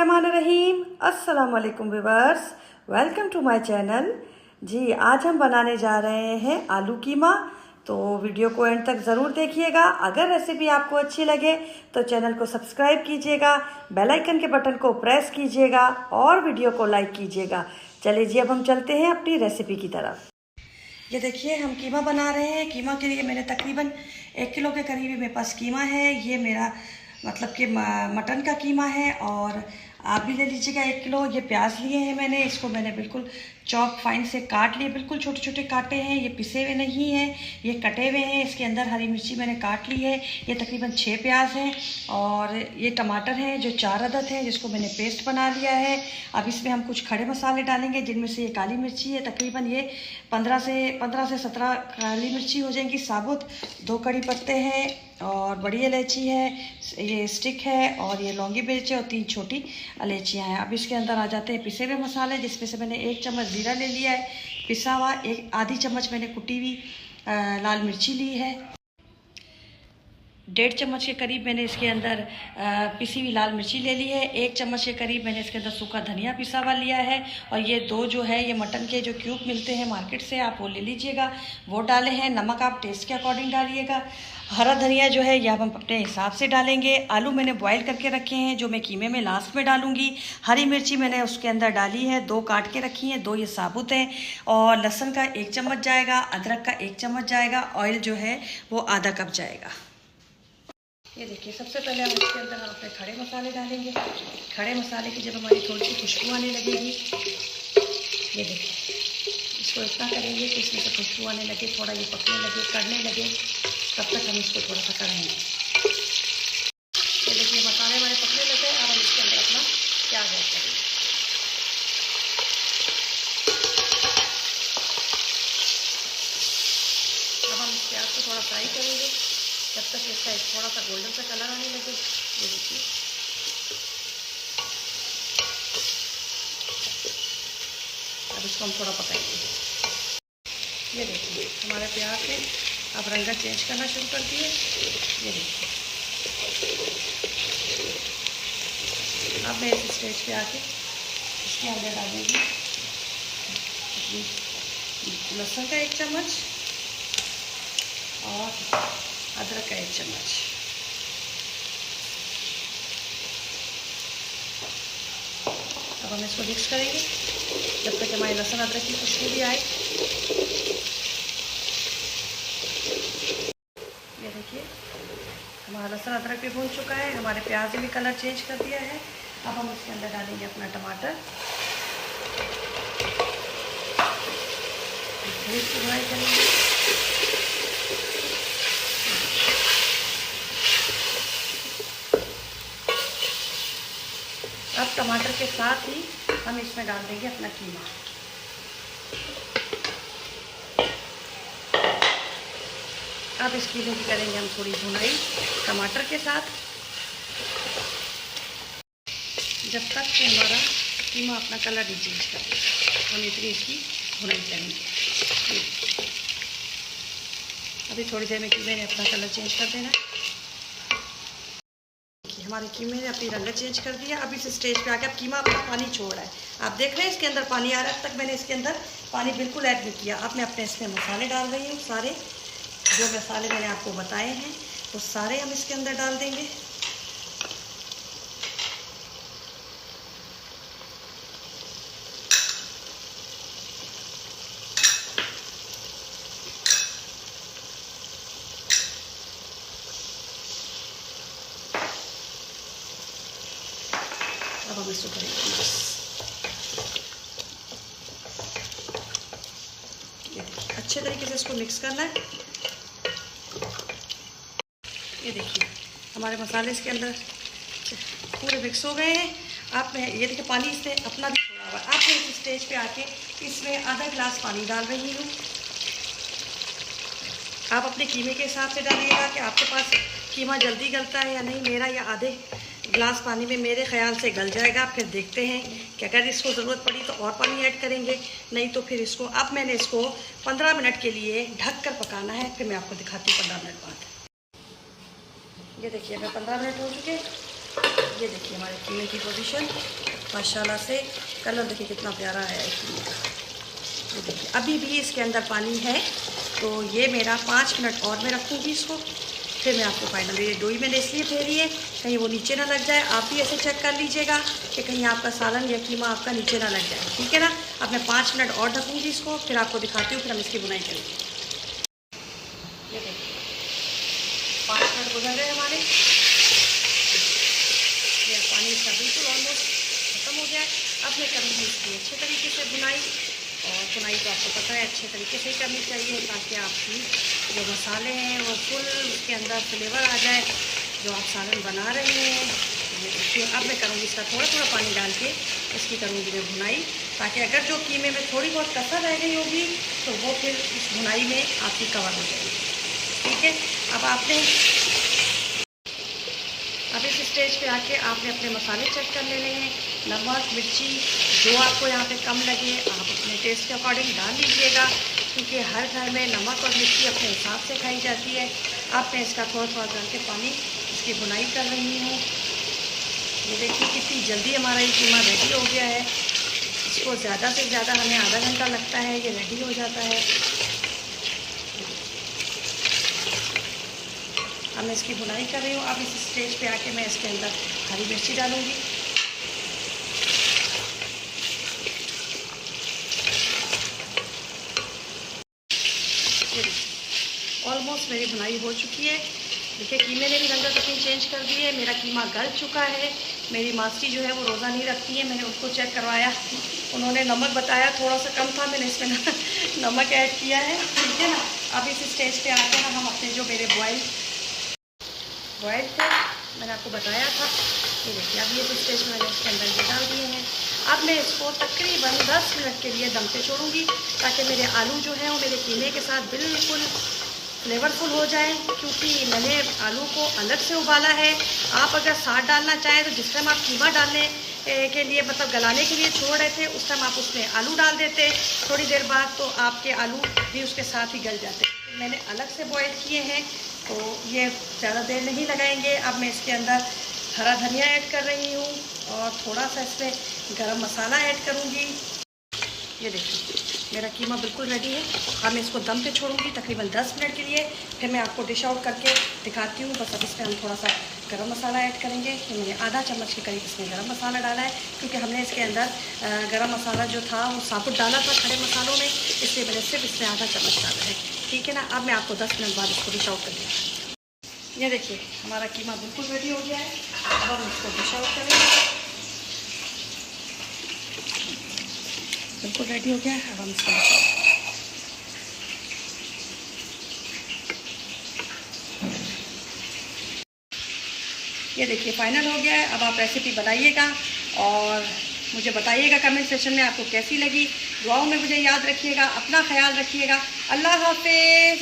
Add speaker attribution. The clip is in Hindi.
Speaker 1: बिस्मिल्लाहिर्रहमानिर्रहीम। अस्सलाम वालेकुम viewers, welcome to my channel. जी, आज हम बनाने जा रहे हैं आलू कीमा। तो वीडियो को एंड तक ज़रूर देखिएगा। अगर रेसिपी आपको अच्छी लगे तो चैनल को सब्सक्राइब कीजिएगा, बेल आइकन के बटन को प्रेस कीजिएगा और वीडियो को लाइक कीजिएगा। चलिए जी, अब हम चलते हैं अपनी रेसिपी की तरफ। ये देखिए, हम कीमा बना रहे हैं। कीमा के लिए मैंने तकरीबन 1 किलो के करीब मेरे पास कीमा है। ये मेरा मतलब कि मटन का कीमा है, और आप भी ले लीजिएगा 1 किलो। ये प्याज लिए हैं मैंने, इसको मैंने बिल्कुल चॉप फाइन से काट लिए, बिल्कुल छोटे छोटे काटे हैं। ये पिसे हुए नहीं हैं, ये कटे हुए हैं। इसके अंदर हरी मिर्ची मैंने काट ली है। ये तकरीबन 6 प्याज हैं, और ये टमाटर हैं जो 4 अदद हैं, जिसको मैंने पेस्ट बना लिया है। अब इसमें हम कुछ खड़े मसाले डालेंगे, जिनमें से ये काली मिर्ची है, तकरीबन ये 15 से 17 काली मिर्ची हो जाएंगी साबुत। 2 कड़ी पत्ते हैं, और बड़ी इलायची है, ये स्टिक है, और ये लौंगी मिर्च है, और 3 छोटी इलायचियाँ हैं। अब इसके अंदर आ जाते हैं पिसे हुए मसाले, जिसमें से मैंने 1 चम्मच जीरा ले लिया है पिसा हुआ, आधी चम्मच मैंने कुटी हुई लाल मिर्ची ली है, 1.5 चम्मच के करीब मैंने इसके अंदर पिसी हुई लाल मिर्ची ले ली है, 1 चम्मच के करीब मैंने इसके अंदर सूखा धनिया पिसा हुआ लिया है, और ये 2 जो है ये मटन के जो क्यूब मिलते हैं मार्केट से, आप वो ले लीजिएगा, वो डाले हैं। नमक आप टेस्ट के अकॉर्डिंग डालिएगा। हरा धनिया जो है यह हम अपने हिसाब से डालेंगे। आलू मैंने बॉईल करके रखे हैं, जो मैं कीमे में लास्ट में डालूंगी। हरी मिर्ची मैंने उसके अंदर डाली है, 2 काट के रखी हैं, 2 ये साबुत हैं, और लहसुन का 1 चम्मच जाएगा, अदरक का 1 चम्मच जाएगा, ऑयल जो है वो आधा कप जाएगा। ये देखिए, सबसे पहले हम इसके अंदर हम अपने खड़े मसाले डालेंगे। खड़े मसाले की जब हमारी थोड़ी सी खुशबू आने लगेगी, ये देखिए, इसको इतना करेंगे कि इसमें से खुशबू आने लगे, थोड़ा ये पकने लगे, कड़ने लगे, तब तक हम इसको थोड़ा सा करेंगे। ये देखिए, मसाले हमारे पकने लगे। अब हम इसके अंदर अपना प्याज ऐड करेंगे। अब हम इस प्याज को थोड़ा फ्राई करेंगे, जब तक इसका एक थोड़ा सा गोल्डन सा कलर आने लगे। ये देखिए, अब इसको हम थोड़ा पकाएंगे। ये देखिए, हमारे प्याज ने अब रंग चेंज करना शुरू कर दिए। ये देखिए, अब मैं इस स्टेज पे आके इसके अंदर डालेंगे लहसुन का 1 चम्मच और अदरक का 1 चम्मच। अब हम इसको मिक्स करेंगे जब तक हमारे लहसुन अदरक की खुशबू भी आए। ये देखिए, हमारा लहसुन अदरक भी भून चुका है, हमारे प्याज ने भी कलर चेंज कर दिया है। अब हम इसके अंदर डालेंगे अपना टमाटर, इसको फ्राई करेंगे। अब टमाटर के साथ ही हम इसमें डाल देंगे अपना कीमा। अब इस कीमे की करेंगे हम थोड़ी भुनाई टमाटर के साथ, जब तक कि हमारा कीमा अपना कलर नहीं चेंज करे, हम इतनी इसकी भुनाई करेंगे। अभी थोड़ी देर में कीमे ने अपना कलर चेंज कर देना। हमारे कीमे ने अपनी रंग चेंज कर दिया। अब इस स्टेज पे आके अब कीमा अपना पानी छोड़ रहा है, आप देख रहे हैं इसके अंदर पानी आ रहा है। अब तक मैंने इसके अंदर पानी बिल्कुल ऐड नहीं किया। अब मैं अपने इसमें मसाले डाल रही हूँ, सारे जो मसाले मैंने आपको बताए हैं वो सारे हम इसके अंदर डाल देंगे। अब हम इसको करेंगे मिक्स। अच्छे तरीके से इसको मिक्स करना है। ये देखिए, हमारे मसाले इसके अंदर पूरे मिक्स हो गए हैं। आप ये देखिए, पानी इससे अपना भी छोड़ा हुआ है। आप इस स्टेज पे आके इसमें आधा गिलास पानी डाल रही हूँ। आप अपने कीमे के हिसाब से डालिएगा कि आपके पास कीमा जल्दी गलता है या नहीं। मेरा या आधे गिलास पानी में मेरे ख्याल से गल जाएगा। फिर देखते हैं कि अगर इसको ज़रूरत पड़ी तो और पानी ऐड करेंगे, नहीं तो फिर इसको अब मैंने इसको 15 मिनट के लिए ढक कर पकाना है। फिर मैं आपको दिखाती हूँ 15 मिनट बाद। ये देखिए, हमें 15 मिनट हो चुके। ये देखिए हमारे कीमे की पोजीशन माशाल्लाह से, कलर देखिए कितना प्यारा है कीमे का। ये देखिए अभी भी इसके अंदर पानी है, तो ये मेरा 5 मिनट और मैं रखूँगी इसको, फिर मैं आपको फाइनली ये डोई मैंने इसलिए फेरी है कहीं वो नीचे ना लग जाए। आप भी ऐसे चेक कर लीजिएगा कि कहीं आपका सालन या कीमा आपका नीचे ना लग जाए, ठीक है ना। अब मैं 5 मिनट और ढकूँगी इसको, फिर आपको दिखाती हूँ, फिर हम इसकी बुनाई करेंगे। ये देखिए 5 मिनट गुजर गए हमारे, ये पानी इसका बिल्कुल ऑलमोस्ट ख़त्म हो गया है। अब मैं करूँगी इसकी अच्छे तरीके से बुनाई, और बुनाई तो आपको पता है अच्छे तरीके से ही करनी चाहिए ताकि आपकी जो मसाले हैं वो फुल उसके अंदर फ्लेवर आ जाए जो आप सालन बना रहे हैं। ये देखिए अब मैं करूँगी इसका थोड़ा थोड़ा पानी डाल के इसकी करूँगी मैं बुनाई, ताकि अगर जो कीमे में थोड़ी बहुत कसर रह गई होगी तो वो फिर इस बुनाई में आपकी कवर हो जाएगी, ठीक है। अब इस स्टेज पे आके आपने अपने मसाले चेक कर लेने हैं। नमक मिर्ची जो आपको यहाँ पे कम लगे आप अपने टेस्ट के अकॉर्डिंग डाल लीजिएगा, क्योंकि हर घर में नमक और मिर्ची अपने हिसाब से खाई जाती है। अब मैं इसका थोड़ा थोड़ा डाल के पानी इसकी बुनाई कर रही हूँ। ये देखिए कितनी जल्दी हमारा ये कीमा रेडी हो गया है। इसको ज़्यादा से ज़्यादा हमें आधा घंटा लगता है, ये रेडी हो जाता है। अब मैं इसकी बुनाई कर रही हूँ। अब इस स्टेज पे आके मैं इसके अंदर हरी मिर्ची डालूँगी। ऑलमोस्ट मेरी बुनाई हो चुकी है। देखिए कीमे ने भी रंगत अपनी चेंज कर दी है, मेरा कीमा गल चुका है। मेरी मासी जो है वो रोज़ा नहीं रखती है, मैंने उनको चेक करवाया, उन्होंने नमक बताया थोड़ा सा कम था, मैंने इसमें नमक ऐड किया है, ठीक है ना। अब इस स्टेज पे आके ना हम अपने जो मेरे बॉयल थे मैंने आपको बताया था, ये देखिए अब ये तो स्टेज में मैंने इसके अंदर ये डाल दिए हैं। अब मैं इसको तकरीबन 10 मिनट के लिए दम पे छोड़ूंगी, ताकि मेरे आलू जो है वो मेरे कीमे के साथ बिल्कुल फ्लेवरफुल हो जाए, क्योंकि मैंने आलू को अलग से उबाला है। आप अगर साथ डालना चाहें तो जिस टाइम आप कीमा डालने के लिए मतलब गलाने के लिए छोड़ रहे थे उस टाइम आप उसमें आलू डाल देते, थोड़ी देर बाद तो आपके आलू भी उसके साथ ही गल जाते। मैंने अलग से बॉयल किए हैं, तो ये ज़्यादा देर नहीं लगाएंगे। अब मैं इसके अंदर हरा धनिया ऐड कर रही हूँ और थोड़ा सा इसमें गरम मसाला ऐड करूँगी। ये देखिए मेरा कीमा बिल्कुल रेडी है। अब मैं इसको दम पे छोड़ूंगी तकरीबन 10 मिनट के लिए, फिर मैं आपको डिश आउट करके दिखाती हूँ। बस अब इसमें हम थोड़ा सा गरम मसाला ऐड करेंगे। कि मैंने आधा चम्मच के करीब इसमें गरम मसाला डाला है, क्योंकि हमने इसके अंदर गरम मसाला जो था वो साबुत डाला था खड़े मसालों में, इसलिए मैंने सिर्फ इसमें आधा चम्मच डाला है, ठीक है ना। अब मैं आपको 10 मिनट बाद इसको डिश आउट कर दूँगी। ये देखिए हमारा कीमा बिल्कुल रेडी हो गया है। अब हम इसको डिश आउट करेंगे, बिल्कुल रेडी हो गया है। अब हम इसको ये देखिए फाइनल हो गया है। अब आप रेसिपी बनाइएगा और मुझे बताइएगा कमेंट सेक्शन में आपको कैसी लगी। दुआओं में मुझे याद रखिएगा, अपना ख्याल रखिएगा। अल्लाह हाफिज़।